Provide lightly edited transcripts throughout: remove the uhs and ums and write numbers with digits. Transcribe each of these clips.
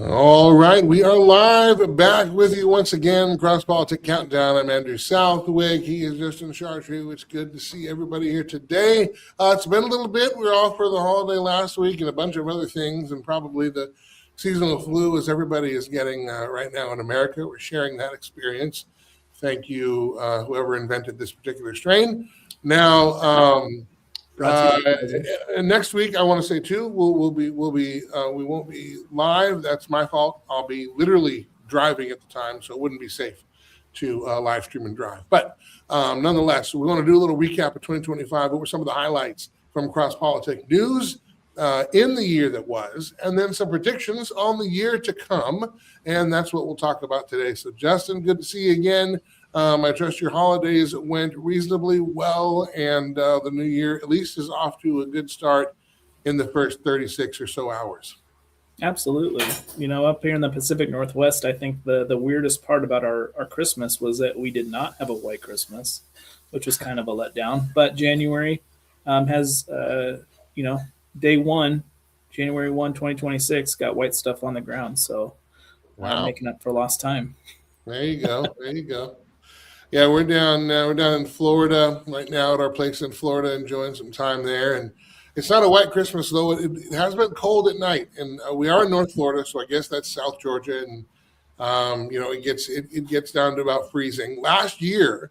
All right, we are live, back with you once again. CrossPolitic Countdown. I'm Andrew Southwick. He is Justin Chartreux. It's good to see everybody here today. It's been a little bit. We were off for the holiday last week and a bunch of other things, and probably the seasonal flu, as everybody is getting right now in America. We're sharing that experience. Thank you, whoever invented this particular strain. Now, and next week, I want to say too, we won't be live. That's my fault. I'll be literally driving at the time, so it wouldn't be safe to live stream and drive. But nonetheless, we want to do a little recap of 2025. What were some of the highlights from CrossPolitic news in the year that was, and then some predictions on the year to come. And that's what we'll talk about today. So, Justin, good to see you again. I trust your holidays went reasonably well, and the new year at least is off to a good start in the first 36 or so hours. Absolutely. You know, up here in the Pacific Northwest, I think the weirdest part about our Christmas was that we did not have a white Christmas, which was kind of a letdown. But January has, day one, January 1, 2026, got white stuff on the ground. So making up for lost time. There you go. There you go. Yeah, we're down in Florida right now at our place in Florida, enjoying some time there. And it's not a white Christmas, though. It has been cold at night. And we are in North Florida, so I guess that's South Georgia. And, it gets down to about freezing. Last year,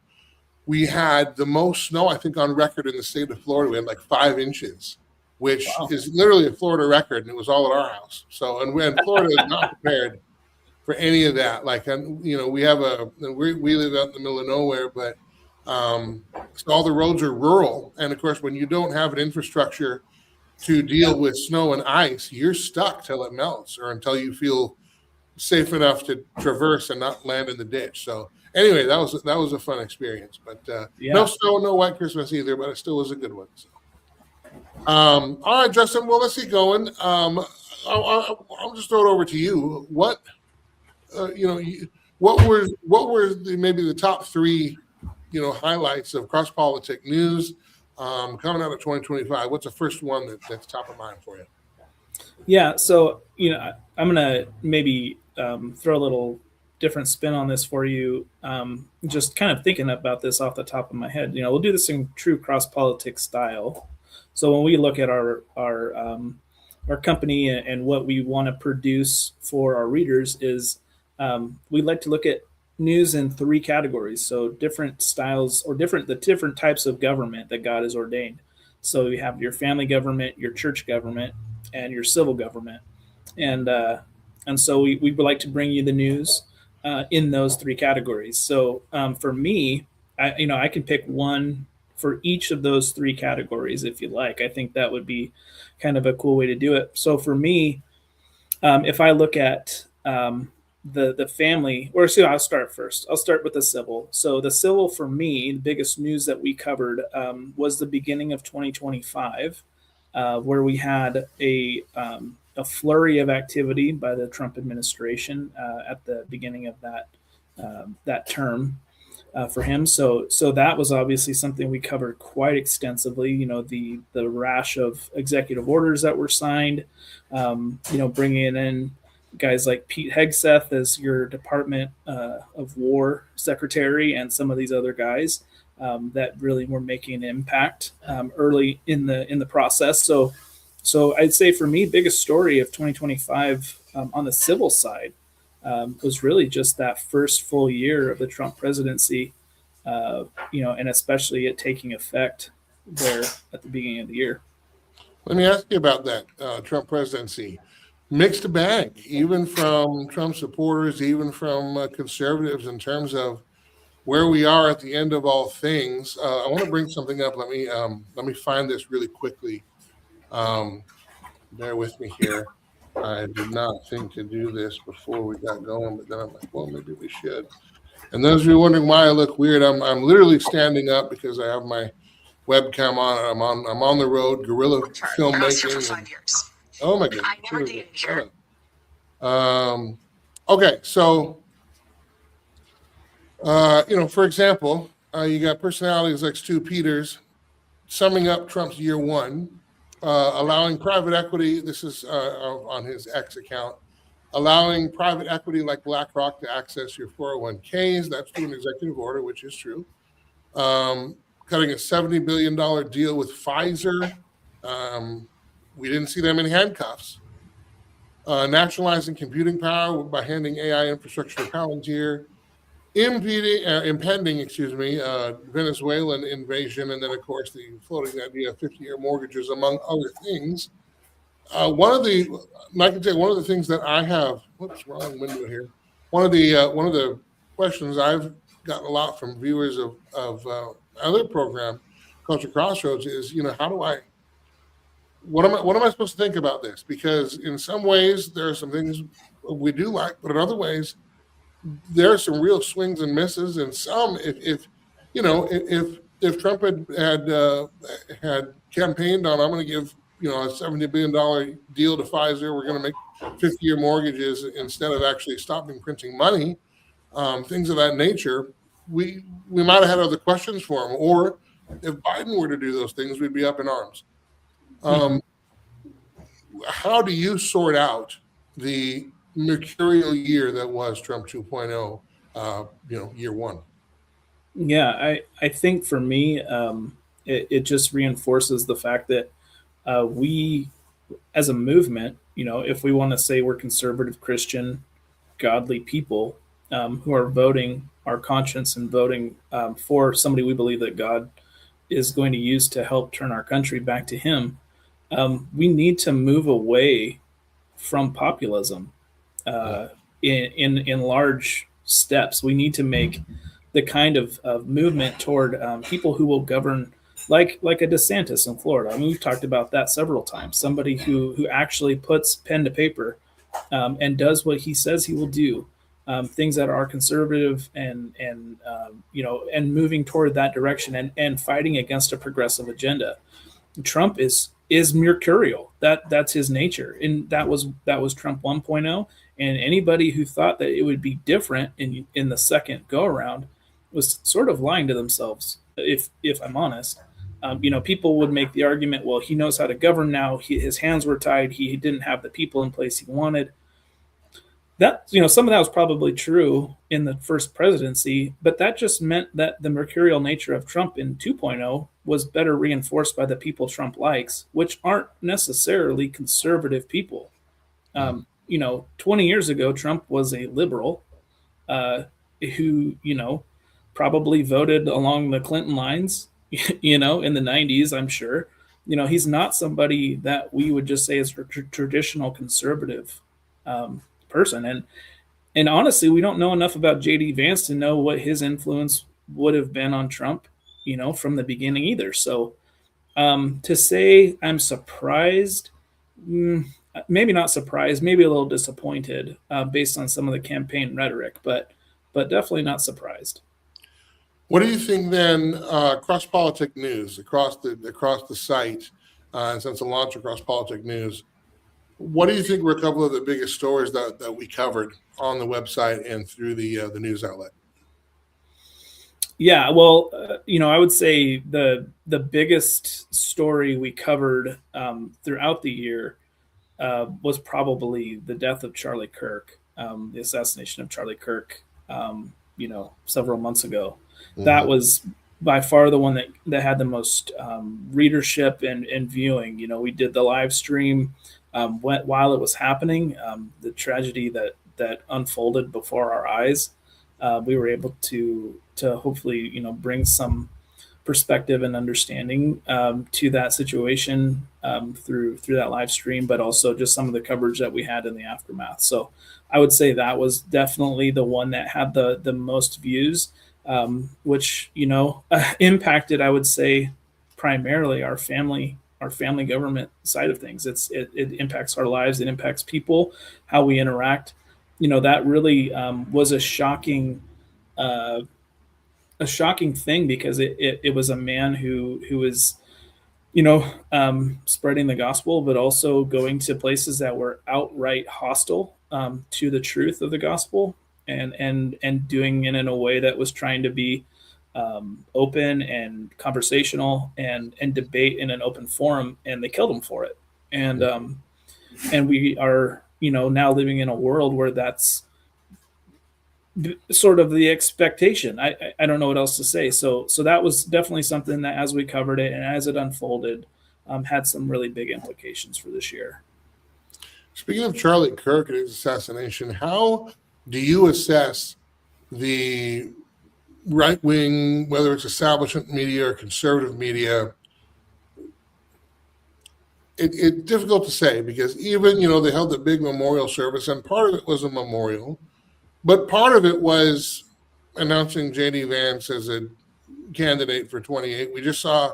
we had the most snow, I think, on record in the state of Florida. We had like 5 inches, which is literally a Florida record, and it was all at our house. So, and Florida is not prepared for any of that. Like, we live out in the middle of nowhere, but so all the roads are rural. And of course, when you don't have an infrastructure to deal with snow and ice, you're stuck till it melts or until you feel safe enough to traverse and not land in the ditch. So anyway, that was a fun experience, but no snow, no white Christmas either, but it still was a good one. So. All right, Justin, well, let's keep going. I'll just throw it over to you. What were maybe the top 3, highlights of CrossPolitic news coming out of 2025? What's the first one that's top of mind for you? Yeah, so I'm gonna maybe throw a little different spin on this for you. Just kind of thinking about this off the top of my head. We'll do this in true CrossPolitic style. So when we look at our company and what we want to produce for our readers is we like to look at news in 3 categories. So different styles or the different types of government that God has ordained. So you have your family government, your church government, and your civil government. And so we would like to bring you the news in those 3 categories. So for me, I can pick one for each of those 3 categories if you like. I think that would be kind of a cool way to do it. So for me, if I look at the family, I'll start first. I'll start with the civil. So the civil for me, the biggest news that we covered was the beginning of 2025, where we had a flurry of activity by the Trump administration at the beginning of that term for him. So that was obviously something we covered quite extensively. The rash of executive orders that were signed, bringing in guys like Pete Hegseth as your Department of War Secretary and some of these other guys that really were making an impact early in the process. So I'd say for me, biggest story of 2025 on the civil side was really just that first full year of the Trump presidency, and especially it taking effect there at the beginning of the year. Let me ask you about that Trump presidency. Mixed bag, even from Trump supporters, even from conservatives, in terms of where we are at the end of all things. I want to bring something up. Let me find this really quickly. Bear with me here. I did not think to do this before we got going, but then I'm like, well, maybe we should. And those of you wondering why I look weird, I'm literally standing up because I have my webcam on. I'm on the road, guerrilla filmmaking. Oh my goodness. I never did here. Okay, so for example, you got personalities like Stu Peters summing up Trump's year 1, allowing private equity, this is on his X account, allowing private equity like BlackRock to access your 401ks. That's through an executive order, which is true. Cutting a $70 billion deal with Pfizer. We didn't see them in handcuffs. Nationalizing computing power by handing AI infrastructure to Palantir. Impending, Venezuelan invasion, and then, of course, the floating idea of 50-year mortgages, among other things. One of the things that I have, whoops, wrong window here. One of the questions I've gotten a lot from viewers of other program, Culture Crossroads, is, what am I supposed to think about this? Because in some ways there are some things we do like, but in other ways there are some real swings and misses. And some, if Trump had campaigned on, I'm going to give a $70 billion deal to Pfizer, we're going to make 50-year mortgages instead of actually stopping printing money, things of that nature, we might have had other questions for him. Or if Biden were to do those things, we'd be up in arms. How do you sort out the mercurial year that was Trump 2.0, year one? Yeah, I think for me, it just reinforces the fact that we, as a movement, if we want to say we're conservative Christian, godly people who are voting our conscience and voting for somebody we believe that God is going to use to help turn our country back to Him, we need to move away from populism in large steps. We need to make the kind of movement toward people who will govern like a DeSantis in Florida. I mean, we've talked about that several times. Somebody who actually puts pen to paper and does what he says he will do. Things that are conservative and moving toward that direction and fighting against a progressive agenda. Trump is mercurial. That's his nature, and that was Trump 1.0. And anybody who thought that it would be different in the second go around was sort of lying to themselves. If I'm honest, people would make the argument, well, he knows how to govern now. His hands were tied. He didn't have the people in place he wanted. That, some of that was probably true in the first presidency, but that just meant that the mercurial nature of Trump in 2.0 was better reinforced by the people Trump likes, which aren't necessarily conservative people. 20 years ago, Trump was a liberal who, probably voted along the Clinton lines, in the 90s, I'm sure. He's not somebody that we would just say is a traditional conservative person. And honestly, we don't know enough about J.D. Vance to know what his influence would have been on Trump, from the beginning either. So to say I'm surprised, maybe not surprised, maybe a little disappointed based on some of the campaign rhetoric, but definitely not surprised. What do you think then? CrossPolitic News across the site, and since the launch of CrossPolitic News, what do you think were a couple of the biggest stories that we covered on the website and through the news outlet? Yeah, well, I would say the biggest story we covered throughout the year was probably the death of Charlie Kirk, the assassination of Charlie Kirk, several months ago. Mm-hmm. That was by far the one that had the most readership and viewing. We did the live stream while it was happening, the tragedy that unfolded before our eyes. We were able to hopefully bring some perspective and understanding to that situation through that live stream, but also just some of the coverage that we had in the aftermath. So I would say that was definitely the one that had the most views, which impacted, I would say, primarily our family government side of things. It impacts our lives. It impacts people, how we interact. That really was a shocking thing, because it was a man who was, spreading the gospel, but also going to places that were outright hostile to the truth of the gospel, and doing it in a way that was trying to be open and conversational and debate in an open forum, and they killed him for it. And we are now living in a world where that's sort of the expectation. I don't know what else to say. So that was definitely something that, as we covered it and as it unfolded, had some really big implications for this year. Speaking of Charlie Kirk and his assassination, how do you assess the right wing, whether it's establishment media or conservative media? It's difficult to say because even, they held the big memorial service, and part of it was a memorial, but part of it was announcing J.D. Vance as a candidate for 28. We just saw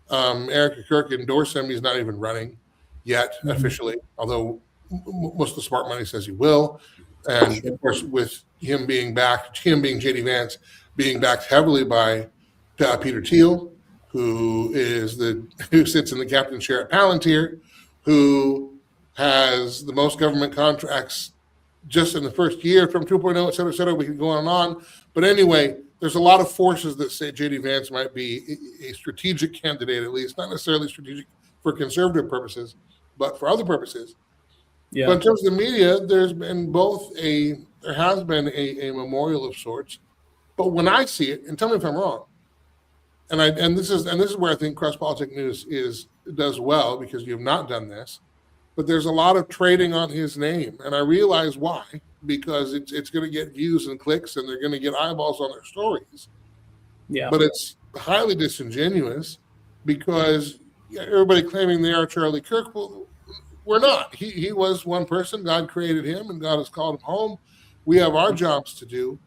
Erica Kirk endorse him. He's not even running yet officially, although most of the smart money says he will. And of course, with him being J.D. Vance, being backed heavily by Peter Thiel, who sits in the captain chair at Palantir, who has the most government contracts just in the first year from 2.0, et cetera, et cetera. We can go on and on. But anyway, there's a lot of forces that say J.D. Vance might be a strategic candidate, at least, not necessarily strategic for conservative purposes, but for other purposes. Yeah. But in terms of the media, there has been a memorial of sorts. But when I see it, and tell me if I'm wrong, and this is where I think CrossPolitic News does well, because you have not done this, but there's a lot of trading on his name, and I realize why, because it's going to get views and clicks, and they're going to get eyeballs on their stories. Yeah. But it's highly disingenuous because everybody claiming they are Charlie Kirk. Well, we're not. He was one person. God created him, and God has called him home. We have our jobs to do,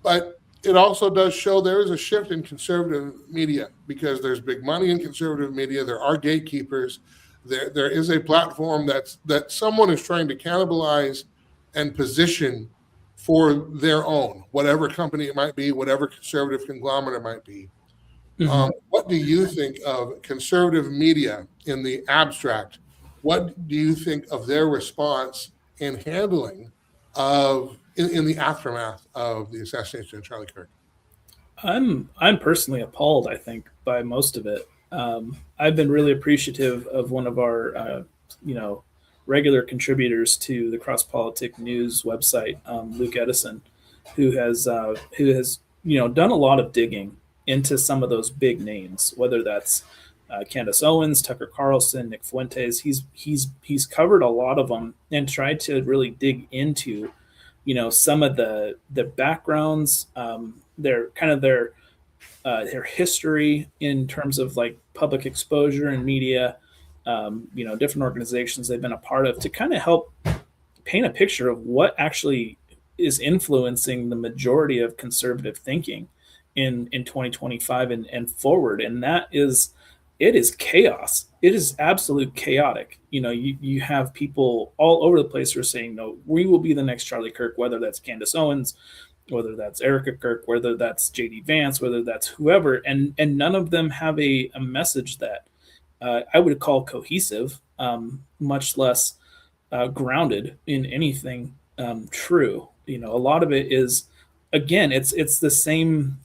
but it also does show there is a shift in conservative media because there's big money in conservative media. There are gatekeepers. There is a platform that someone is trying to cannibalize and position for their own, whatever company it might be, whatever conservative conglomerate it might be. Mm-hmm. What do you think of conservative media in the abstract? What do you think of their response in handling in the aftermath of the assassination of Charlie Kirk? I'm personally appalled, I think, by most of it. I've been really appreciative of one of our regular contributors to the CrossPolitic News website, Luke Edison, who has done a lot of digging into some of those big names, whether that's Candace Owens, Tucker Carlson, Nick Fuentes. He's covered a lot of them and tried to really dig into some of the backgrounds, their history in terms of like public exposure and media, different organizations they've been a part of, to kind of help paint a picture of what actually is influencing the majority of conservative thinking in 2025 and forward. And it is chaos. It is absolute chaotic. You have people all over the place who are saying, no, we will be the next Charlie Kirk, whether that's Candace Owens, whether that's Erica Kirk, whether that's J.D. Vance, whether that's whoever. And none of them have a message that I would call cohesive, much less grounded in anything true. A lot of it is, again, it's the same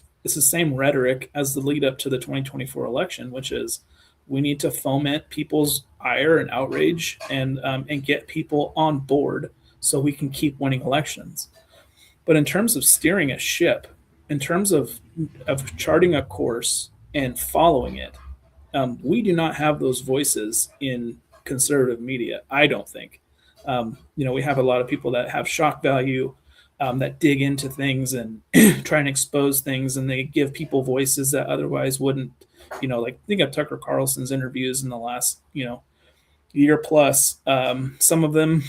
rhetoric as the lead up to the 2024 election, which is we need to foment people's ire and outrage and get people on board so we can keep winning elections. But in terms of steering a ship, in terms of charting a course and following it, we do not have those voices in conservative media, I don't think. We have a lot of people that have shock value, that dig into things and try and expose things, and they give people voices that otherwise wouldn't. Like think of Tucker Carlson's interviews in the last year plus. Some of them,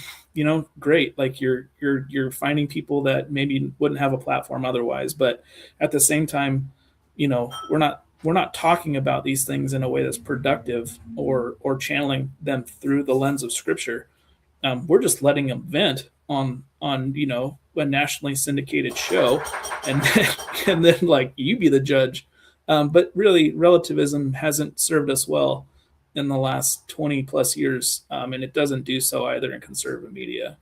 great. Like you're finding people that maybe wouldn't have a platform otherwise, but at the same time, we're not talking about these things in a way that's productive or channeling them through the lens of scripture. We're just letting them vent on a nationally syndicated show, and then like you be the judge. But really, relativism hasn't served us well in the last 20 plus years, and it doesn't do so either in conservative media.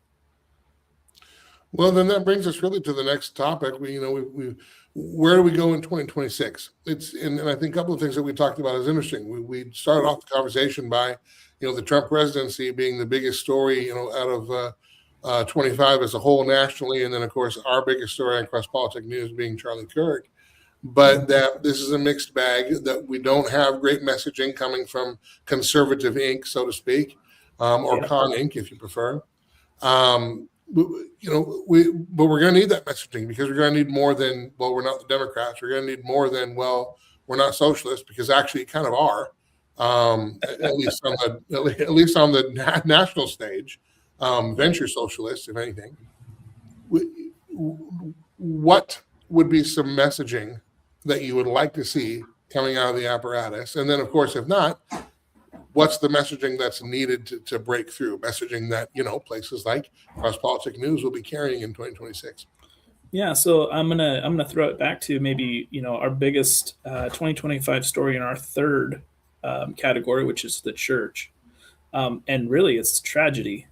Well, then that brings us really to the next topic. Where do we go in 2026? And I think a couple of things that we talked about is interesting. We started off the conversation by the Trump presidency being the biggest story, out of 25 as a whole nationally, and then of course our biggest story on CrossPolitic News being Charlie Kirk. But that this is a mixed bag, that we don't have great messaging coming from conservative ink, so to speak, or con ink, if you prefer. But we're going to need that messaging, because we're going to need more than, well, we're not the Democrats. We're going to need more than, well, we're not socialists, because actually kind of are, at least on the national stage, venture socialists, if anything. What would be some messaging that you would like to see coming out of the apparatus? And then, of course, if not, what's the messaging that's needed to break through? Messaging that, places like CrossPolitic News will be carrying in 2026. Yeah, so I'm gonna throw it back to maybe our biggest 2025 story in our third category, which is the church, and really it's tragedy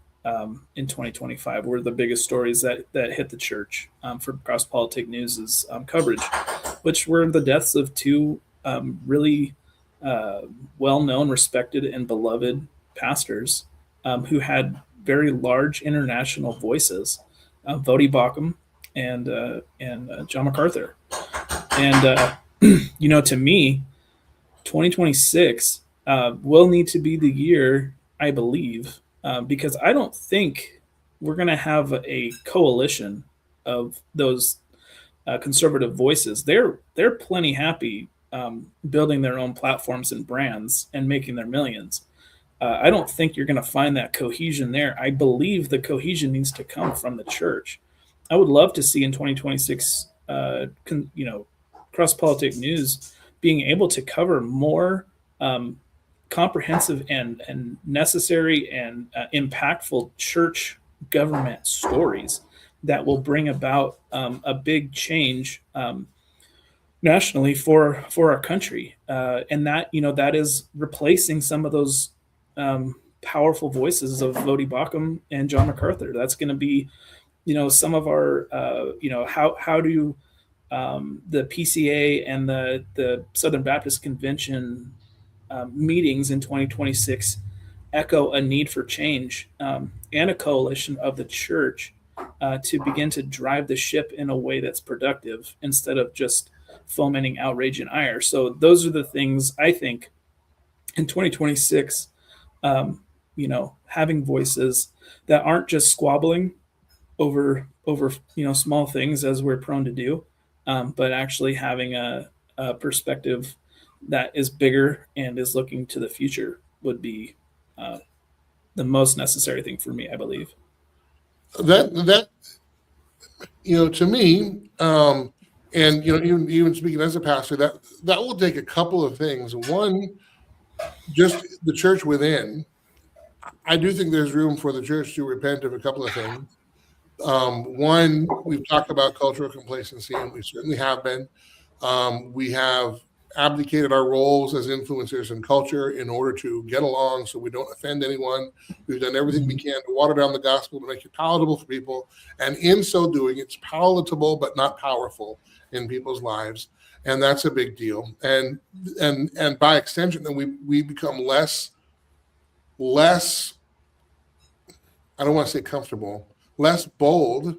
in 2025. Were the biggest stories that hit the church for CrossPolitic News' coverage, which were the deaths of two really well-known, respected, and beloved pastors who had very large international voices, Vodi Bakum and John MacArthur. And to me, 2026 will need to be the year, I believe, because I don't think we're going to have a coalition of those conservative voices. They're plenty happy building their own platforms and brands and making their millions. I don't think you're going to find that cohesion there. I believe the cohesion needs to come from the church. I would love to see in 2026, CrossPolitic News being able to cover more comprehensive and necessary and impactful church government stories that will bring about a big change nationally for our country, and that is replacing some of those powerful voices of Vodi Bakum and John MacArthur. That's going to be some of our how do the PCA and the Southern Baptist Convention meetings in 2026 echo a need for change and a coalition of the church to begin to drive the ship in a way that's productive instead of just fomenting outrage and ire. So those are the things I think in 2026, having voices that aren't just squabbling over small things as we're prone to do, but actually having a perspective that is bigger and is looking to the future would be the most necessary thing for me, I believe. That to me, and even speaking as a pastor, that will take a couple of things. One, just the church within. I do think there's room for the church to repent of a couple of things. One, we've talked about cultural complacency, and we certainly have been. We have abdicated our roles as influencers in culture in order to get along so we don't offend anyone. We've done everything we can to water down the gospel to make it palatable for people. And in so doing, it's palatable but not powerful in people's lives. And that's a big deal. And by extension, then we become less, I don't want to say comfortable, less bold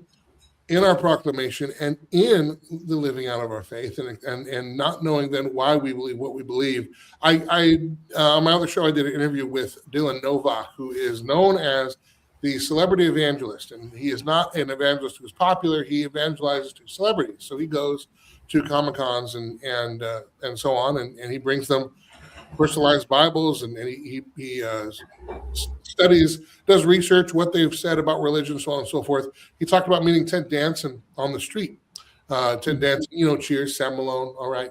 in our proclamation and in the living out of our faith, and not knowing then why we believe what we believe. On my other show, I did an interview with Dylan Novak, who is known as the celebrity evangelist, and he is not an evangelist who's popular. He evangelizes to celebrities. So he goes to Comic-Cons and so on, and he brings them personalized Bibles, and he studies, does research, what they've said about religion, so on and so forth. He talked about meeting Ted Danson on the street. Ted Danson, Cheers, Sam Malone. All right.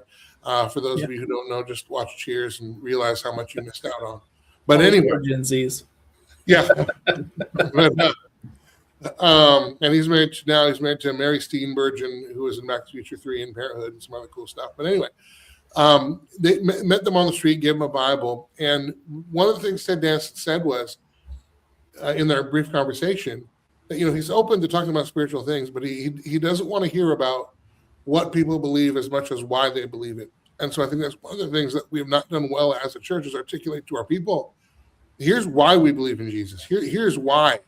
For those of you who don't know, just watch Cheers and realize how much you missed out on. But anyway, Gen Zs. Yeah. And he's married to Mary Steenburgen, who was in Back to the Future 3 and Parenthood and some other cool stuff. But anyway, they met them on the street, gave them a Bible. And one of the things Ted Danson said was, in their brief conversation, that, he's open to talking about spiritual things, but he doesn't want to hear about what people believe as much as why they believe it. And so I think that's one of the things that we have not done well as a church, is articulate to our people Here's why we believe in Jesus. Here's why.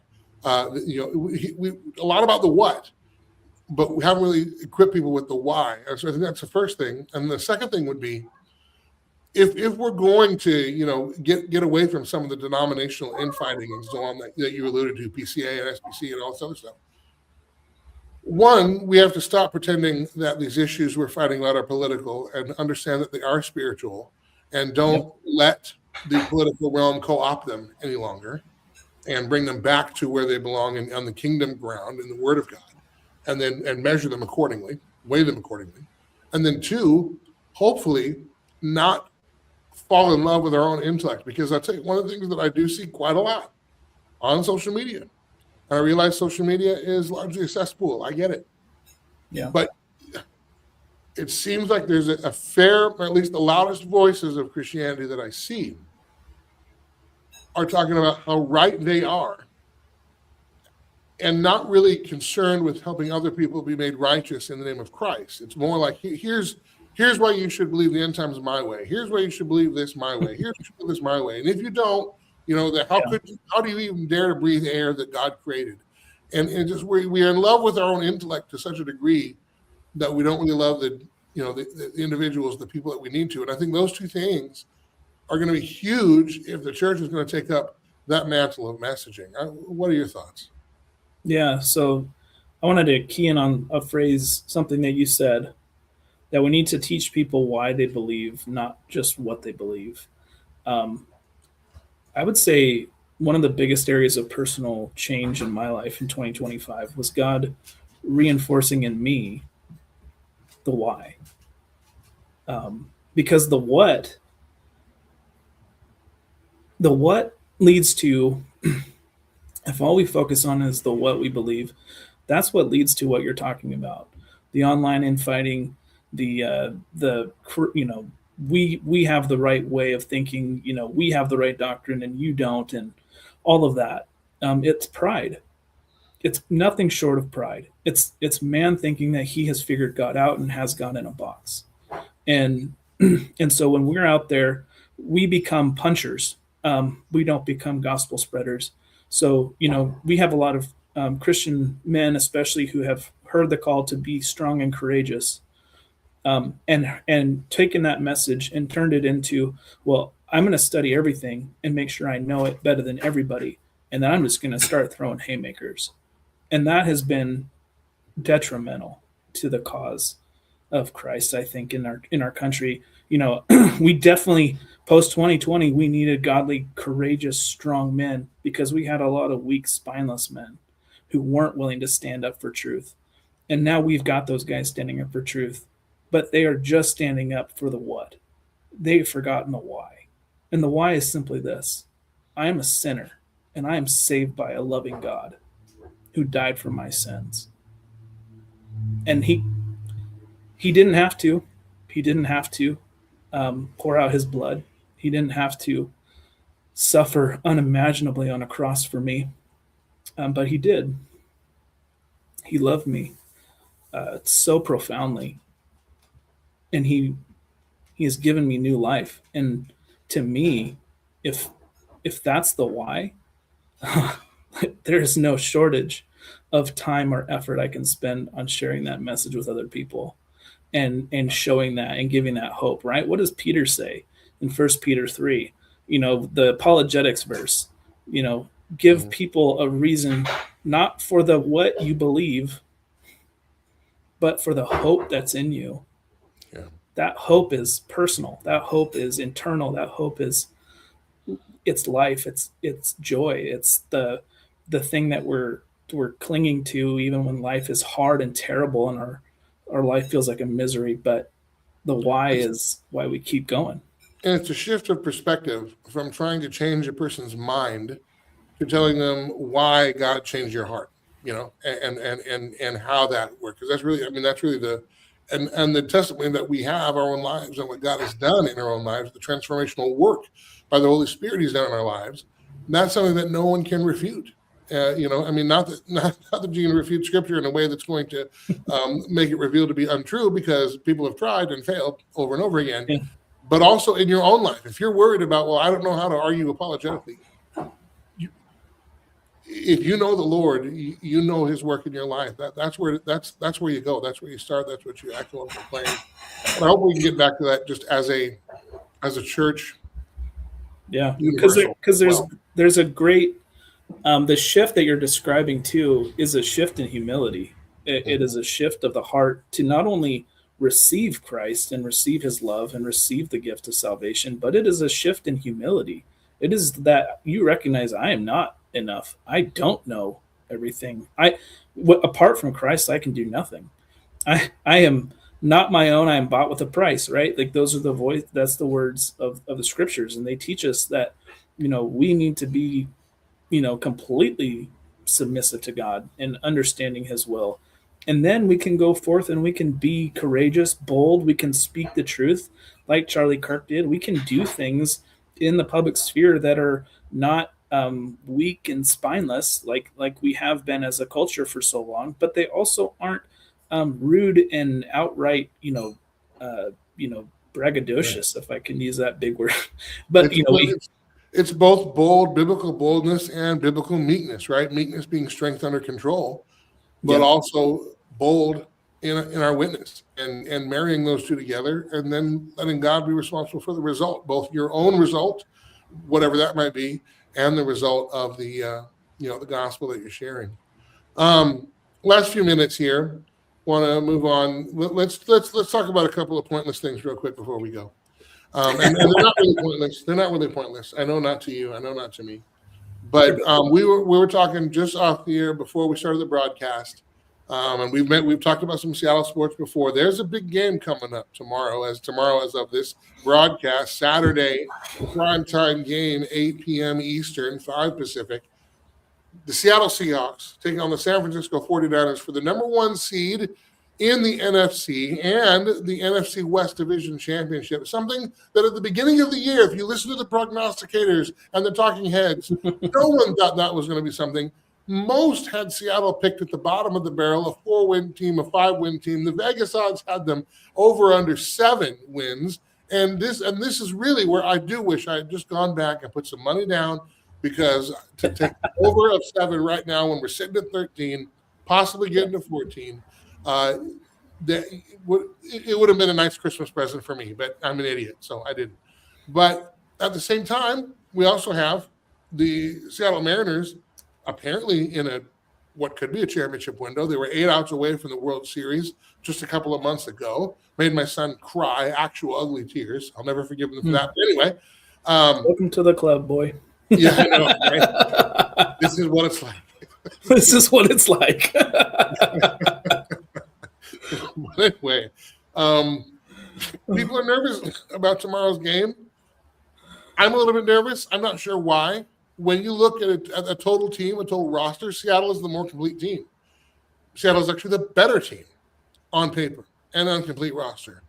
We a lot about the what, but we haven't really equipped people with the why. So I think that's the first thing. And the second thing would be, if we're going to get away from some of the denominational infighting and so on that you alluded to, PCA and SBC and all this other stuff. One, we have to stop pretending that these issues we're fighting about are political and understand that they are spiritual, and don't let the political realm co-opt them any longer, and bring them back to where they belong on the kingdom ground in the Word of God, and measure them accordingly, weigh them accordingly. And then two, hopefully not fall in love with our own intellect, because I'll tell you, one of the things that I do see quite a lot on social media, and I realize social media is largely a cesspool. I get it. Yeah. But it seems like there's a fair, or at least the loudest voices of Christianity that I see are talking about how right they are, and not really concerned with helping other people be made righteous in the name of Christ. It's more like, here's why you should believe the end times my way. Here's why you should believe this my way. Here's why you should believe this my way. And if you don't, how do you even dare to breathe air that God created? And just we are in love with our own intellect to such a degree that we don't really love the individuals, the people that we need to. And I think those two things are going to be huge if the church is going to take up that mantle of messaging. What are your thoughts? Yeah. So I wanted to key in on a phrase, something that you said, that we need to teach people why they believe, not just what they believe. I would say one of the biggest areas of personal change in my life in 2025 was God reinforcing in me the why. Because the what leads to, if all we focus on is the what we believe, that's what leads to what you're talking about. The online infighting, we have the right way of thinking, we have the right doctrine and you don't, and all of that. It's pride. It's nothing short of pride. It's man thinking that he has figured God out and has God in a box. And so when we're out there, we become punchers. We don't become gospel spreaders. So, we have a lot of Christian men, especially, who have heard the call to be strong and courageous, and taken that message and turned it into, well, I'm going to study everything and make sure I know it better than everybody. And then I'm just going to start throwing haymakers. And that has been detrimental to the cause of Christ, I think, in our country. We definitely, post 2020, we needed godly, courageous, strong men, because we had a lot of weak, spineless men who weren't willing to stand up for truth. And now we've got those guys standing up for truth, but they are just standing up for the what. They've forgotten the why. And the why is simply this: I am a sinner, and I am saved by a loving God who died for my sins. And he didn't have to. He didn't have to pour out his blood. He didn't have to suffer unimaginably on a cross for me, but he did. He loved me so profoundly, and he has given me new life. And to me, if that's the why, there's no shortage of time or effort I can spend on sharing that message with other people, and showing that and giving that hope, right? What does Peter say in 1 Peter 3? The apologetics verse, give people a reason, not for the what you believe, but for the hope that's in you. Yeah. That hope is personal. That hope is internal. That hope it's life. It's joy. It's the thing that we're clinging to, even when life is hard and terrible and our life feels like a misery. But the why is why we keep going. And it's a shift of perspective from trying to change a person's mind to telling them why God changed your heart, and how that works. Because that's really the testimony that we have our own lives and what God has done in our own lives, the transformational work by the Holy Spirit He's done in our lives. That's something that no one can refute. Not that you can refute Scripture in a way that's going to make it revealed to be untrue, because people have tried and failed over and over again. Yeah. But also in your own life, if you're worried about, well, I don't know how to argue apologetically, if you know the Lord, you know His work in your life. That's where you go. That's where you start. That's what you echo and proclaim. And I hope we can get back to that just as a church Yeah, universal. because Well, there's a great the shift that you're describing too is a shift in humility. It is a shift of the heart to not only receive Christ and receive His love and receive the gift of salvation, but it is a shift in humility. It is that you recognize I am not enough. I don't know everything. Apart from Christ, I can do nothing. I am not my own. I am bought with a price. Right? Like those are the voice. That's the words of the scriptures, and they teach us that we need to be completely submissive to God and understanding His will. And then we can go forth and we can be courageous, bold. We can speak the truth like Charlie Kirk did. We can do things in the public sphere that are not weak and spineless like we have been as a culture for so long, but they also aren't rude and outright, uh, braggadocious, if I can use that big word. But it's it's both bold, biblical boldness, and biblical meekness, right? Meekness being strength under control, but yeah, also bold in our witness, and marrying those two together, and then letting God be responsible for the result, both your own result, whatever that might be, and the result of the the gospel that you're sharing. Last few minutes here, want to move on. Let's talk about a couple of pointless things real quick before we go. And they're not really pointless. They're not really pointless. I know not to you. I know not to me. But we were talking just off the air before we started the broadcast, and we've talked about some Seattle sports before. There's a big game coming up tomorrow as of this broadcast, Saturday, primetime game, 8 p.m. Eastern, 5 Pacific. The Seattle Seahawks taking on the San Francisco 49ers for the number one seed in the NFC and the NFC West Division Championship. Something that at the beginning of the year, if you listen to the prognosticators and the talking heads, no one thought that was going to be something. Most had Seattle picked at the bottom of the barrel, a 4-win team, a 5-win team. The Vegas odds had them over under 7 wins. And this is really where I do wish I had just gone back and put some money down, because to take over of 7 right now when we're sitting at 13, possibly getting to 14, it would have been a nice Christmas present for me, but I'm an idiot, so I didn't. But at the same time, we also have the Seattle Mariners apparently in what could be a championship window. They were 8 outs away from the World Series just a couple of months ago. Made my son cry, actual ugly tears. I'll never forgive him for that. But anyway. Welcome to the club, boy. Yeah, I know, right? This is what it's like. This is what it's like. But anyway, people are nervous about tomorrow's game. I'm a little bit nervous. I'm not sure why. When you look at a total team, a total roster, Seattle is the more complete team. Seattle is actually the better team on paper and on complete roster.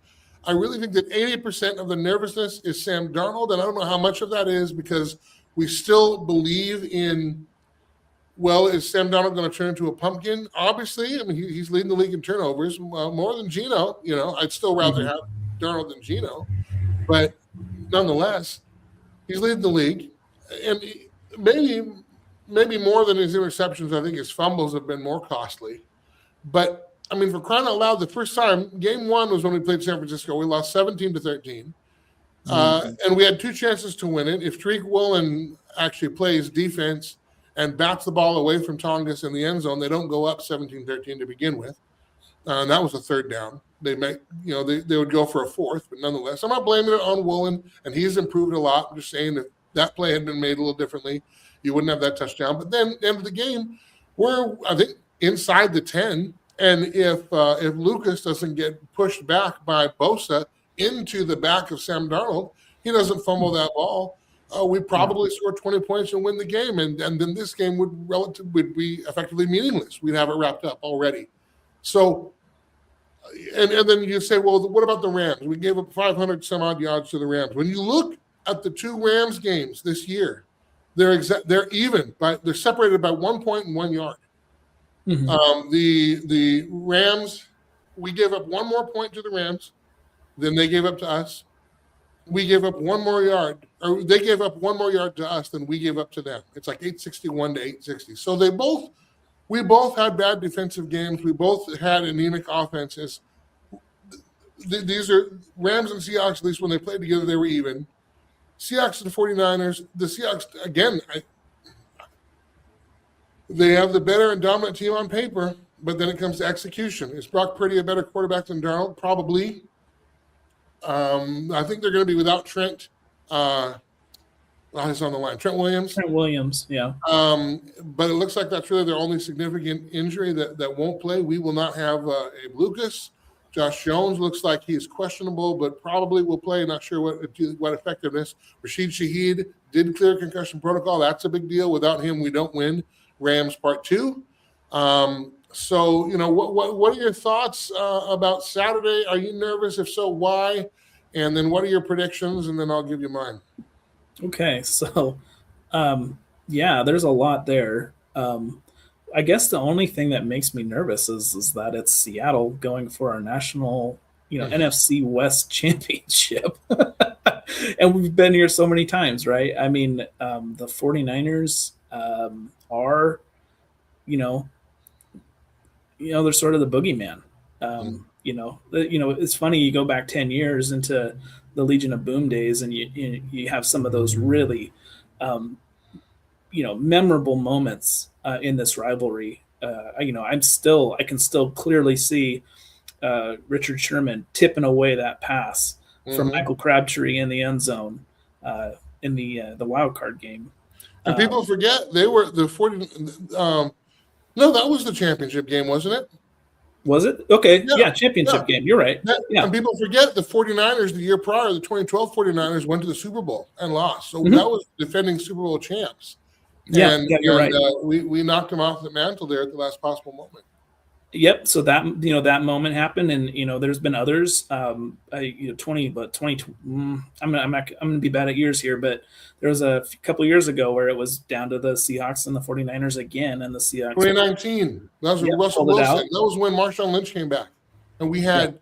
I really think that 80% of the nervousness is Sam Darnold, and I don't know how much of that is because we still believe in, well, is Sam Darnold going to turn into a pumpkin? Obviously, I mean, he's leading the league in turnovers, more than Geno. I'd still rather have Darnold than Geno. But nonetheless, he's leading the league. And maybe more than his interceptions, I think his fumbles have been more costly. But, I mean, for crying out loud, the first time, game 1 was when we played San Francisco. We lost 17-13. And we had 2 chances to win it. If Tariq Woolen actually plays defense and bats the ball away from Tongas in the end zone, they don't go up 17-13 to begin with. And that was a 3rd down. They would go for a 4th, but nonetheless, I'm not blaming it on Woolen, and he's improved a lot. I'm just saying that play had been made a little differently, you wouldn't have that touchdown. But then end of the game, we're, I think, inside the 10. And if Lucas doesn't get pushed back by Bosa into the back of Sam Darnold, he doesn't fumble that ball, we probably score 20 points and win the game. And then this game would be effectively meaningless. We'd have it wrapped up already. So, and then you say, well, what about the Rams? We gave up 500 some odd yards to the Rams. When you look at the 2 Rams games this year, they're even, they're separated by 1 point and 1 yard. Mm-hmm. The Rams, we gave up 1 more point to the Rams than they gave up to us. we gave up one more yard, or they gave up one more yard to us than we gave up to them. It's like 861 to 860. So we both had bad defensive games. We both had anemic offenses. These are Rams and Seahawks, at least when they played together, they were even. Seahawks and 49ers, the Seahawks, again, they have the better and dominant team on paper, but then it comes to execution. Is Brock Purdy a better quarterback than Darnold? Probably. I think they're going to be without Trent. He's on the line. Trent Williams. Trent Williams, yeah. But it looks like that's really their only significant injury that won't play. We will not have Abe Lucas. Josh Jones looks like he's questionable, but probably will play. Not sure what effectiveness. Rashid Shaheed did clear concussion protocol. That's a big deal. Without him, we don't win Rams Part 2. So, what are your thoughts about Saturday? Are you nervous? If so, why? And then what are your predictions? And then I'll give you mine. Okay, so, there's a lot there. I guess the only thing that makes me nervous is that it's Seattle going for our national, NFC West championship. And we've been here so many times, right? I mean, the 49ers are, they're sort of the boogeyman. It's funny, you go back 10 years into the Legion of Boom days, and you have some of those really, memorable moments in this rivalry. I can still clearly see Richard Sherman tipping away that pass from Michael Crabtree in the end zone in the wild card game. And people forget they were the 40. No, that was the championship game, wasn't it? Was it? Okay. Yeah, championship game. You're right. And people forget the 49ers the year prior, the 2012 49ers went to the Super Bowl and lost. So that was defending Super Bowl champs. Yeah, you're right. We knocked them off the mantle there at the last possible moment. Yep. So that that moment happened, and there's been others. 20. I'm gonna be bad at years here, but there was a couple years ago where it was down to the Seahawks and the 49ers again, and the Seahawks. 2019. That was Russell Wilson. That was when Marshawn Lynch came back, and we had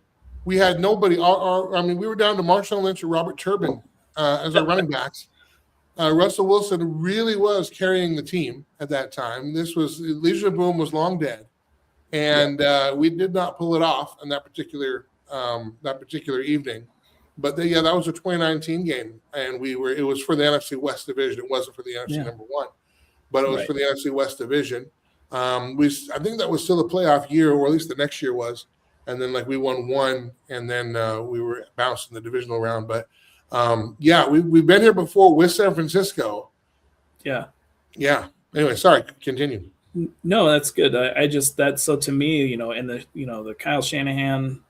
nobody. We were down to Marshawn Lynch and Robert Turbin as our running backs. Russell Wilson really was carrying the team at that time. This was Legion of Boom was long dead. And we did not pull it off in that particular evening, but that was a 2019 game, and it was for the NFC West division. It wasn't for the NFC number one, but it was for the NFC West division. I think that was still a playoff year, or at least the next year was, and then we won one, and then we were bounced in the divisional round. But we've been here before with San Francisco. Yeah. Anyway, sorry. Continue. No, that's good. So to me, in the Kyle Shanahan,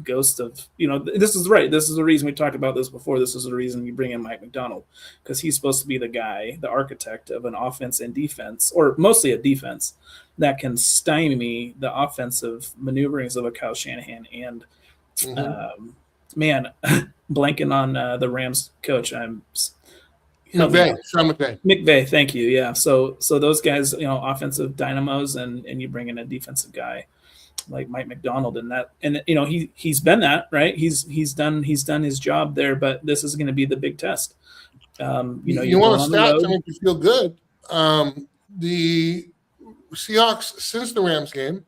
ghost of, this is right. This is the reason we talked about this before. This is the reason you bring in Mike McDonald, because he's supposed to be the guy, the architect of an offense and defense, or mostly a defense, that can stymie the offensive maneuverings of a Kyle Shanahan. And blanking on the Rams coach. Sean McVay. McVay, thank you. Yeah. So those guys, offensive dynamos, and you bring in a defensive guy like Mike McDonald, and he's been that, right. He's done his job there, but this is going to be the big test. You want a stat to make you feel good. The Seahawks, since the Rams game,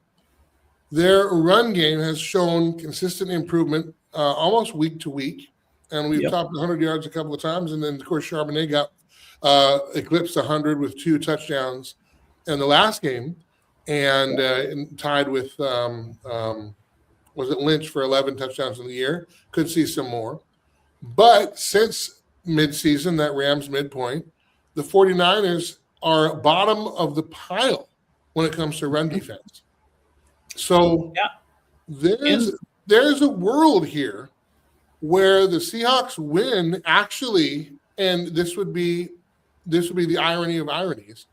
their run game has shown consistent improvement almost week to week. And we've topped 100 yards a couple of times. And then, of course, Charbonnet got eclipsed 100 with 2 touchdowns in the last game, and tied with, was it Lynch for 11 touchdowns in the year? Could see some more. But since midseason, that Rams midpoint, the 49ers are bottom of the pile when it comes to run defense. So there's a world here where the Seahawks win actually, and this would be the irony of ironies,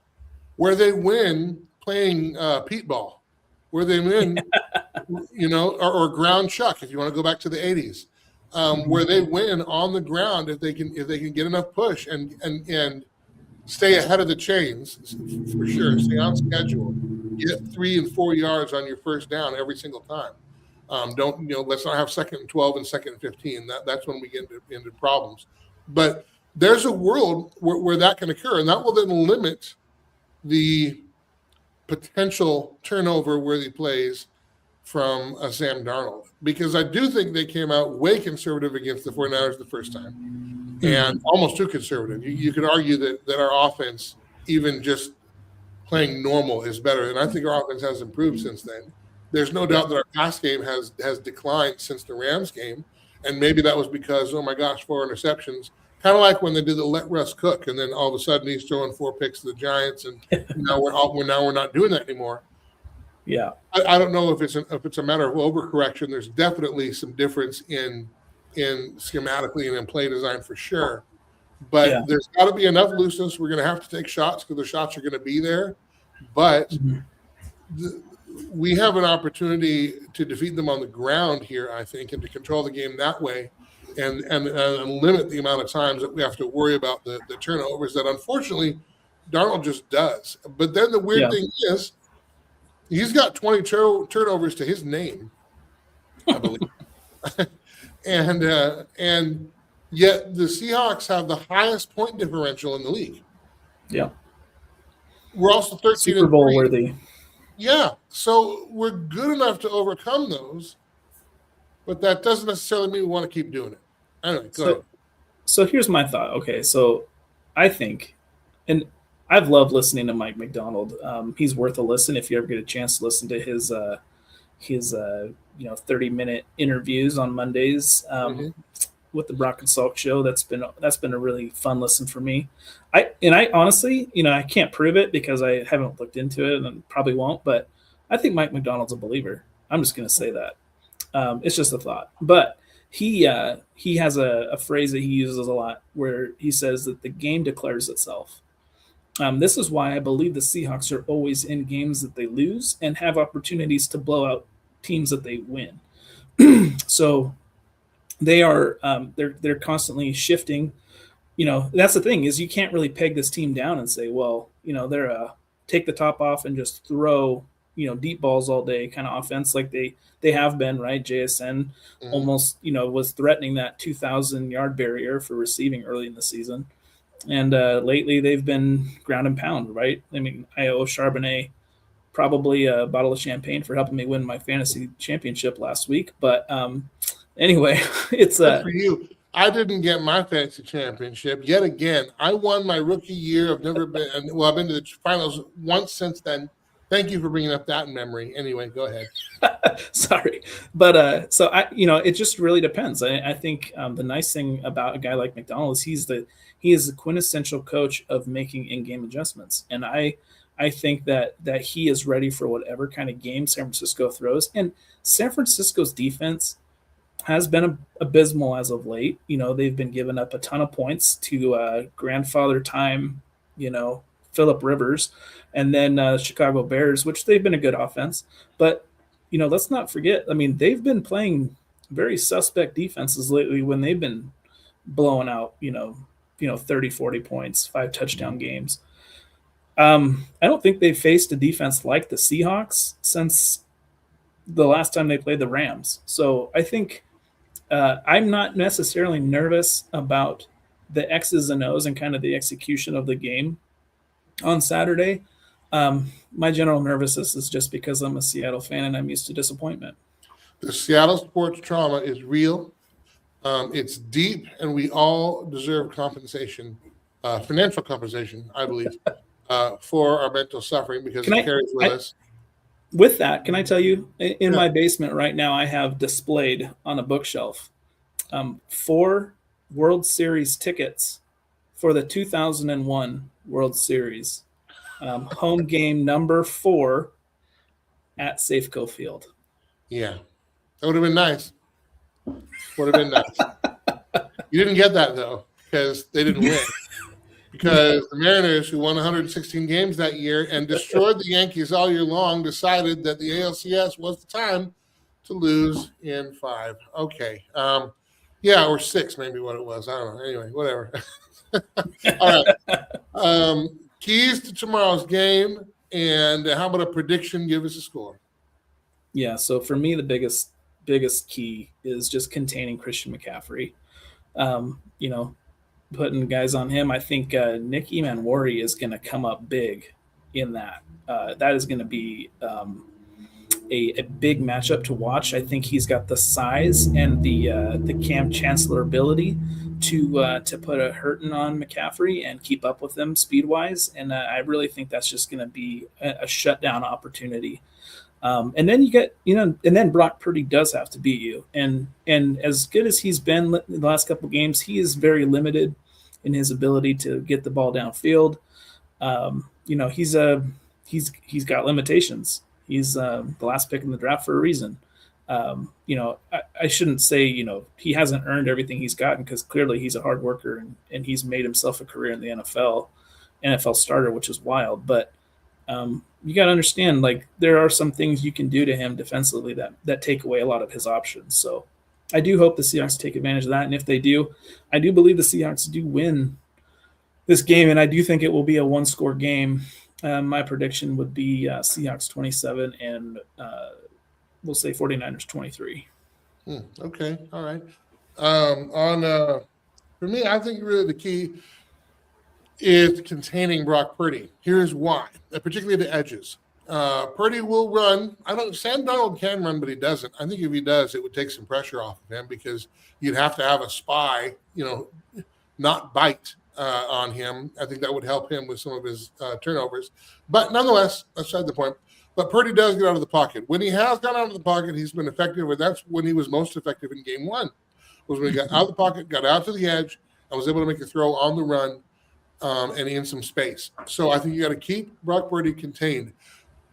where they win playing Pete ball, where they win, or ground chuck, if you want to go back to the 80s, where they win on the ground if they can get enough push and stay ahead of the chains, for sure, stay on schedule, get 3 and 4 yards on your first down every single time. Let's not have 2nd and 12 and 2nd and 15. That's when we get into problems. But there's a world where that can occur, and that will then limit the potential turnover worthy plays from Sam Darnold, because I do think they came out way conservative against the 49ers the first time, and almost too conservative. You could argue that our offense, even just playing normal, is better, and I think our offense has improved since then. There's no doubt that our pass game has declined since the Rams game, and maybe that was because, oh my gosh, 4 interceptions. Kind of like when they did the let Russ cook, and then all of a sudden he's throwing 4 picks to the Giants, and now we're not doing that anymore. Yeah, I don't know if it's a matter of overcorrection. There's definitely some difference in schematically and in play design for sure, but there's got to be enough looseness. We're going to have to take shots because the shots are going to be there, but we have an opportunity to defeat them on the ground here, I think, and to control the game that way, and limit the amount of times that we have to worry about the turnovers that unfortunately Darnold just does. But then the weird thing is, he's got 20 turnovers to his name, I believe. and yet the Seahawks have the highest point differential in the league. Yeah. We're also 13 Super Bowl worthy. Yeah. So we're good enough to overcome those, but that doesn't necessarily mean we want to keep doing it. Anyway, go ahead. So here's my thought. Okay, so I think, and I've loved listening to Mike Macdonald. He's worth a listen if you ever get a chance to listen to his 30-minute interviews on Mondays with the Brock and Salk show. That's been a really fun listen for me. I honestly, I can't prove it because I haven't looked into it and probably won't, but I think Mike Macdonald's a believer. I'm just going to say that. It's just a thought. But he has a phrase that he uses a lot where he says that the game declares itself. This is why I believe the Seahawks are always in games that they lose and have opportunities to blow out teams that they win. So they are they're constantly shifting. That's the thing, is you can't really peg this team down and say, well, they're take the top off and just throw deep balls all day kind of offense like they have been, right? JSN almost was threatening that 2,000 yard barrier for receiving early in the season. And lately they've been ground and pound, right? I mean, I owe Charbonnet probably a bottle of champagne for helping me win my fantasy championship last week. But anyway, it's good for you. I didn't get my fantasy championship yet again. I won my rookie year. I've been to the finals once since then. Thank you for bringing up that memory. Anyway, go ahead. Sorry. But so it just really depends. I think the nice thing about a guy like Macdonald is he is the quintessential coach of making in-game adjustments. And I think that he is ready for whatever kind of game San Francisco throws. And San Francisco's defense has been abysmal as of late. They've been giving up a ton of points to grandfather time, Phillip Rivers, and then Chicago Bears, which they've been a good offense. But, let's not forget, I mean, they've been playing very suspect defenses lately when they've been blowing out, 30, 40 points, 5 touchdown games. I don't think they've faced a defense like the Seahawks since the last time they played the Rams. So I think I'm not necessarily nervous about the X's and O's and kind of the execution of the game on Saturday. My general nervousness is just because I'm a Seattle fan and I'm used to disappointment. The Seattle sports trauma is real. It's deep, and we all deserve compensation, financial compensation, I believe, for our mental suffering because it carries with us. With that, can I tell you, in my basement right now, I have displayed on a bookshelf 4 World Series tickets for the 2001 World Series. Home game number 4 at Safeco Field. Yeah, that would have been nice. Would have been nice. You didn't get that, though, because they didn't win. Because the Mariners, who won 116 games that year and destroyed the Yankees all year long, decided that the ALCS was the time to lose in 5. Okay. Or 6, maybe what it was. I don't know. Anyway, whatever. All right. Keys to tomorrow's game, and how about a prediction? Give us a score. Yeah, so for me, the biggest biggest key is just containing Christian McCaffrey. You know, putting guys on him. I think Nick Emanwari is going to come up big in that. That is going to be a big matchup to watch. I think he's got the size and the Cam Chancellor ability to put a hurting on McCaffrey and keep up with them speed wise. And I really think that's just going to be a shutdown opportunity. And then you get, and then Brock Purdy does have to beat you. And as good as he's been the last couple of games, he is very limited in his ability to get the ball downfield. He's got limitations. He's the last pick in the draft for a reason. I shouldn't say, he hasn't earned everything he's gotten, because clearly he's a hard worker and he's made himself a career in the NFL starter, which is wild. But you got to understand, like, there are some things you can do to him defensively that take away a lot of his options. So I do hope the Seahawks take advantage of that. And if they do, I do believe the Seahawks do win this game. And I do think it will be a one-score game. My prediction would be Seahawks 27 and we'll say 49ers 23. Okay. All right. For me, I think really the key is containing Brock Purdy. Here's why, particularly the edges. Purdy will run. Sam Darnold can run, but he doesn't. I think if he does, it would take some pressure off of him, because you'd have to have a spy, not bite on him. I think that would help him with some of his turnovers. But nonetheless, that's not the point. But Purdy does get out of the pocket. When he has gone out of the pocket, he's been effective, and that's when he was most effective in game one, was when he got out of the pocket, got out to the edge, and was able to make a throw on the run and in some space. So I think you got to keep Brock Purdy contained.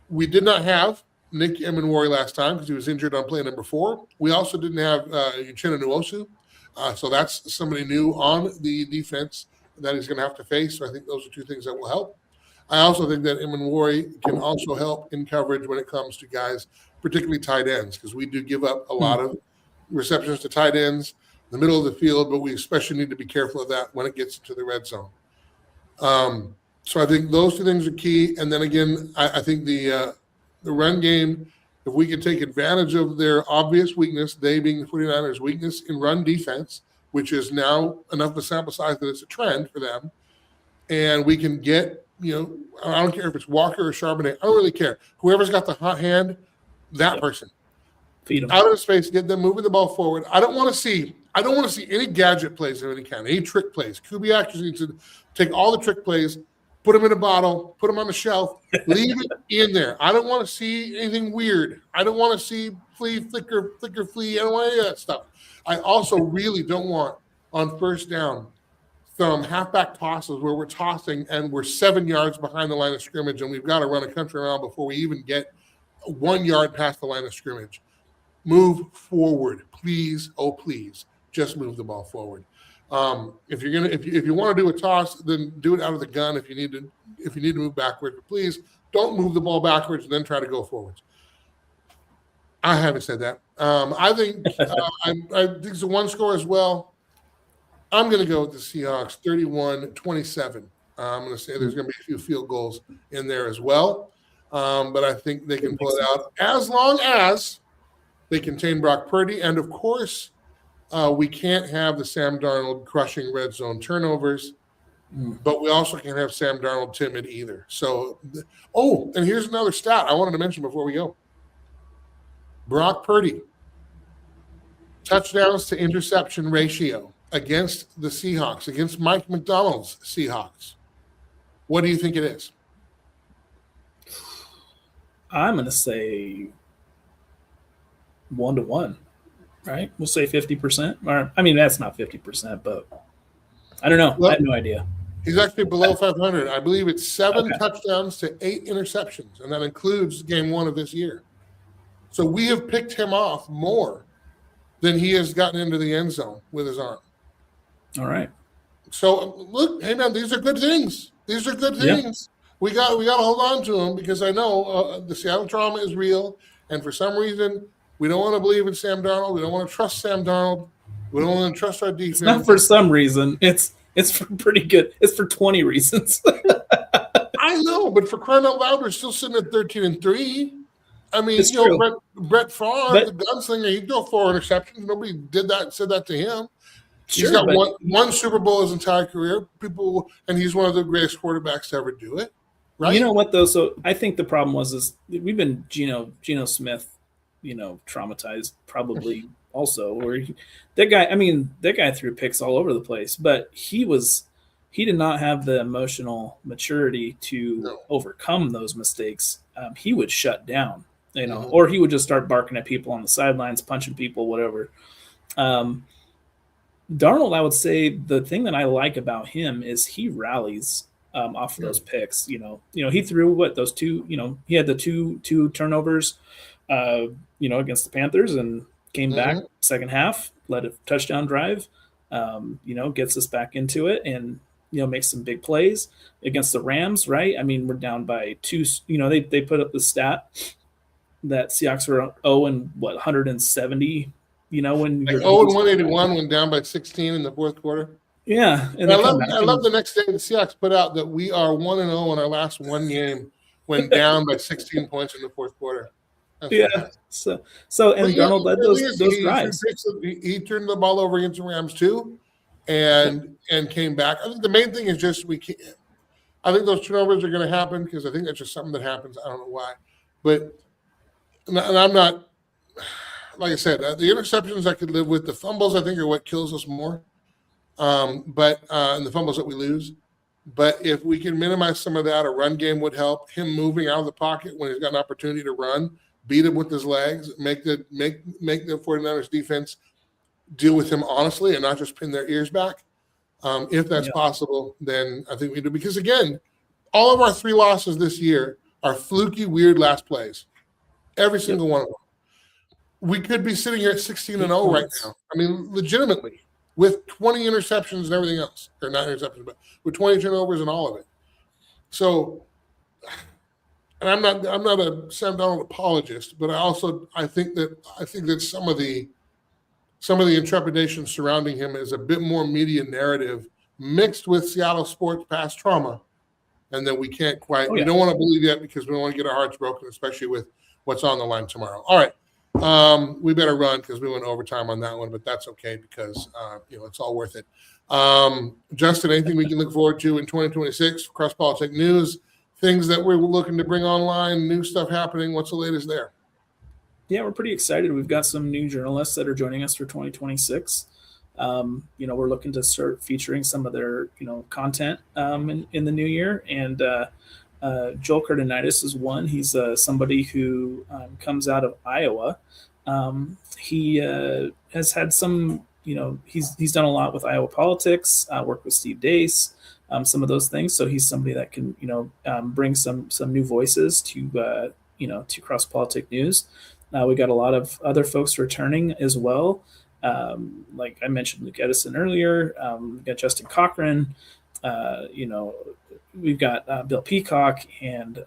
We did not have Nick Emanwari last time because he was injured on play number 4. We also didn't have Uchenna Nwosu. So that's somebody new on the defense that he's going to have to face. So I think those are two things that will help. I also think that Emanwari can also help in coverage when it comes to guys, particularly tight ends, because we do give up a lot of receptions to tight ends in the middle of the field, but we especially need to be careful of that when it gets into the red zone. So I think those two things are key. And then again, I think the run game, if we can take advantage of their obvious weakness, they being the 49ers' weakness in run defense, which is now enough of a sample size that it's a trend for them, and we can get, I don't care if it's Walker or Charbonnet, I don't really care. Whoever's got the hot hand, that person. Feed them out of space, get them moving the ball forward. I don't want to see any gadget plays of any kind, any trick plays. Kubiak just needs to take all the trick plays, put them in a bottle, put them on the shelf, leave it in there. I don't want to see anything weird. I don't want to see flicker, flee. I don't want any of that stuff. I also really don't want on first down some halfback tosses where we're tossing and we're 7 yards behind the line of scrimmage and we've got to run a country around before we even get 1 yard past the line of scrimmage. Move forward, please. Oh, please, just move the ball forward. If you want to do a toss, then do it out of the gun. If you need to move backwards, but please don't move the ball backwards and then try to go forwards. I haven't said that. I think it's a one score as well. I'm going to go with the Seahawks 31-27. I'm going to say there's going to be a few field goals in there as well, but I think they can pull it out as long as they contain Brock Purdy. And, of course, we can't have the Sam Darnold crushing red zone turnovers, but we also can't have Sam Darnold timid either. So, and here's another stat I wanted to mention before we go. Brock Purdy, touchdowns to interception ratio against the Seahawks, against Mike McDonald's Seahawks. What do you think it is? I'm going to say 1-to-1, right? We'll say 50%. Or, I mean, that's not 50%, but I don't know. Well, I have no idea. He's actually below 500. I believe it's 7 touchdowns to 8 interceptions, and that includes game 1 of this year. So we have picked him off more than he has gotten into the end zone with his arm. All right. So look, hey man, these are good things. These are good things. Yeah. We got to hold on to them because I know the Seattle trauma is real, and for some reason we don't want to believe in Sam Darnold. We don't want to trust Sam Darnold. We don't want to trust our defense. It's not for some reason. It's for pretty good. It's for 20 reasons. I know, but for crying out loud, we're still sitting at 13-3. I mean, It's true. Brett Favre, But the gunslinger, he threw 4 interceptions. Nobody said that to him. He's sure, got but one Super Bowl his entire career. And he's one of the greatest quarterbacks to ever do it. you Right? know what though? So I think the problem is we've been Geno Smith, traumatized probably also. That guy, I mean, that guy threw picks all over the place, but he did not have the emotional maturity to No. overcome those mistakes. He would shut down, Mm-hmm. or he would just start barking at people on the sidelines, punching people, whatever. Um, Darnold, I would say the thing that I like about him is he rallies off of those picks. He threw those two. He had the two turnovers, against the Panthers, and came back Mm-hmm. second half, led a touchdown drive. Gets us back into it, and makes some big plays against the Rams. Right? I mean, we're down by 2. They put up the stat that Seahawks were 170. When Like you're 0-181 went down by 16 in the fourth quarter. yeah, and And they come back. I love the next day the Seahawks put out that we are 1-0 in our last one game when down by 16 points in the fourth quarter. That's Yeah. fantastic. And Darnold led those drives. He turned the ball over against the Rams too, and came back. I think the main thing is just I think those turnovers are going to happen because I think that's just something that happens. I don't know why, but and I'm not, like I said, the interceptions I could live with. The fumbles I think are what kills us more. But and the fumbles that we lose. But if we can minimize some of that, a run game would help. Him moving out of the pocket when he's got an opportunity to run, beat him with his legs, make the 49ers defense deal with him honestly and not just pin their ears back. If that's possible, then I think we do. Because again, all of our 3 losses this year are fluky, weird last plays. Every single one of them. We could be sitting here at 16-0 right now. I mean, legitimately, with 20 interceptions and everything else, or not interceptions, but with 20 turnovers and all of it. So, and I'm not a Sam Darnold apologist, but I think that some of the intrepidation surrounding him is a bit more media narrative mixed with Seattle sports past trauma, and that we can't quite. We don't want to believe yet because we don't want to get our hearts broken, especially with what's on the line tomorrow. All right. We better run because we went overtime on that one, but that's okay because it's all worth it. Justin, anything we can look forward to in 2026? CrossPolitic news, things that we're looking to bring online, new stuff happening. What's the latest there? Yeah, we're pretty excited. We've got some new journalists that are joining us for 2026. We're looking to start featuring some of their content in the new year, and Joel Curtinitis is one. He's somebody who comes out of Iowa. He has had some, he's done a lot with Iowa politics, worked with Steve Deace, some of those things. So he's somebody that can, bring some new voices to CrossPolitic News. We got a lot of other folks returning as well. Like I mentioned, Luke Edison earlier. We've got Justin Cochran. We've got Bill Peacock and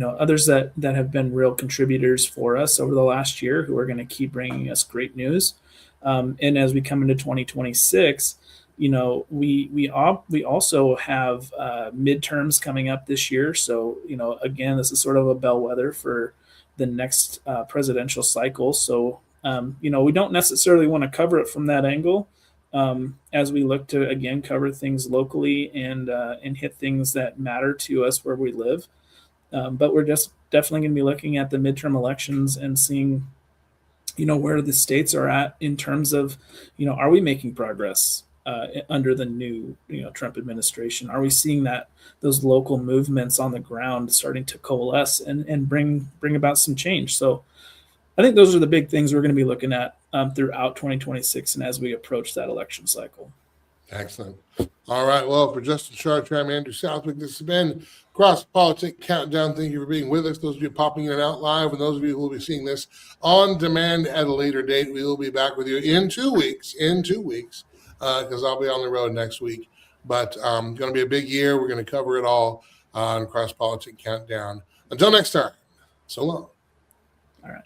others that have been real contributors for us over the last year who are going to keep bringing us great news. And as we come into 2026, we also have midterms coming up this year. So again, this is sort of a bellwether for the next presidential cycle. So we don't necessarily want to cover it from that angle. As we look to again cover things locally and hit things that matter to us where we live, but we're just definitely going to be looking at the midterm elections and seeing, where the states are at in terms of, are we making progress under the new Trump administration? Are we seeing that those local movements on the ground starting to coalesce and bring about some change? So I think those are the big things we're going to be looking at throughout 2026 and as we approach that election cycle. Excellent. All right. Well, for Justin Chartrand, I'm Andrew Southwick. This has been CrossPolitic Countdown. Thank you for being with us. Those of you popping in and out live, and those of you who will be seeing this on demand at a later date, we will be back with you in 2 weeks. Because I'll be on the road next week. But going to be a big year. We're going to cover it all on CrossPolitic Countdown. Until next time, so long. All right.